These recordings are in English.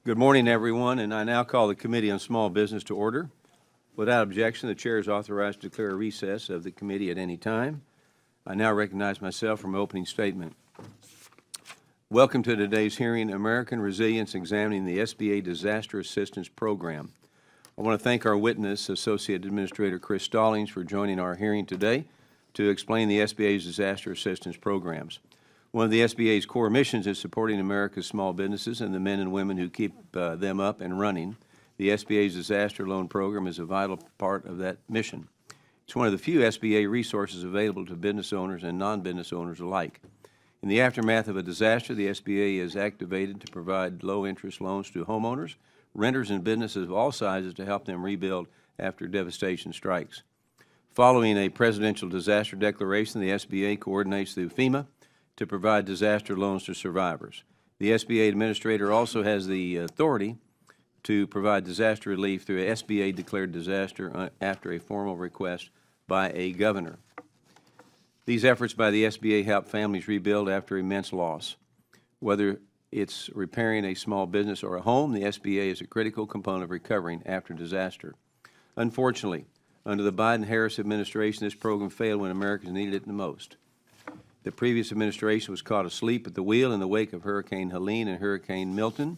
Good morning, everyone, and I now call the Committee on Small Business to order. Without objection, the Chair is authorized to declare a recess of the committee at any time. I now recognize myself for my opening statement. Welcome to today's hearing, American Resilience Examining the SBA Disaster Assistance Program. I want to thank our witness, Associate Administrator Chris Stallings, for joining our hearing today to explain the SBA's disaster assistance programs. One of the SBA's core missions is supporting America's small businesses and the men and women who keep them up and running. The SBA's disaster loan program is a vital part of that mission. It's one of the few SBA resources available to business owners and non-business owners alike. In the aftermath of a disaster, the SBA is activated to provide low-interest loans to homeowners, renters, and businesses of all sizes to help them rebuild after devastation strikes. Following a presidential disaster declaration, the SBA coordinates through FEMA to provide disaster loans to survivors. The SBA administrator also has the authority to provide disaster relief through an SBA-declared disaster after a formal request by a governor. These efforts by the SBA help families rebuild after immense loss. Whether it's repairing a small business or a home, the SBA is a critical component of recovering after disaster. Unfortunately, under the Biden-Harris administration, this program failed when Americans needed it the most. The previous administration was caught asleep at the wheel in the wake of Hurricane Helene and Hurricane Milton.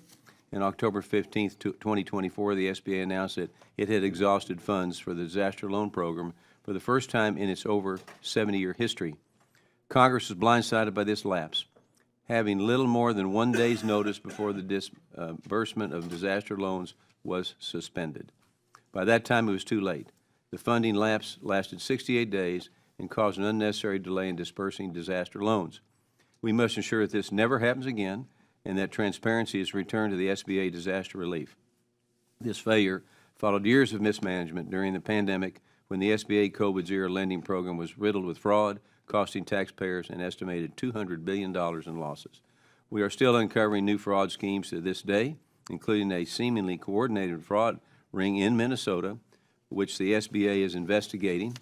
On October 15, 2024, the SBA announced that it had exhausted funds for the disaster loan program for the first time in its over 70-year history. Congress was blindsided by this lapse. Having little more than 1 day's notice before the disbursement of disaster loans was suspended. By that time, it was too late. The funding lapse lasted 68 days and caused an unnecessary delay in dispersing disaster loans. We must ensure that this never happens again and that transparency is returned to the SBA disaster relief. This failure followed years of mismanagement during the pandemic when the SBA COVID-0 lending program was riddled with fraud, costing taxpayers an estimated $200 billion in losses. We are still uncovering new fraud schemes to this day, including a seemingly coordinated fraud ring in Minnesota, which the SBA is investigating.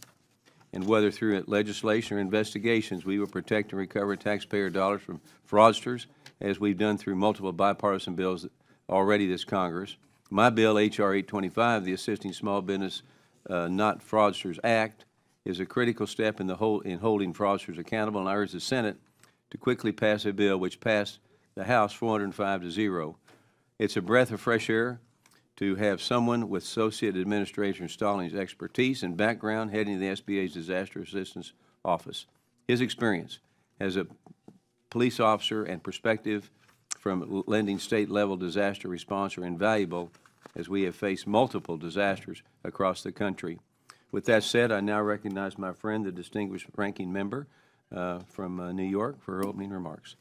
And whether through legislation or investigations, we will protect and recover taxpayer dollars from fraudsters, as we've done through multiple bipartisan bills already this Congress. My bill, H.R. 825, the Assisting Small Business Not Fraudsters Act, is a critical step in holding fraudsters accountable, and I urge the Senate to quickly pass a bill which passed the House 405 to 0. It's a breath of fresh air to have someone with Associate Administrator Stallings' expertise and background heading the SBA's Disaster Assistance Office. His experience as a police officer and perspective from lending state-level disaster response are invaluable as we have faced multiple disasters across the country. With that said, I now recognize my friend, the distinguished ranking member from New York, for her opening remarks.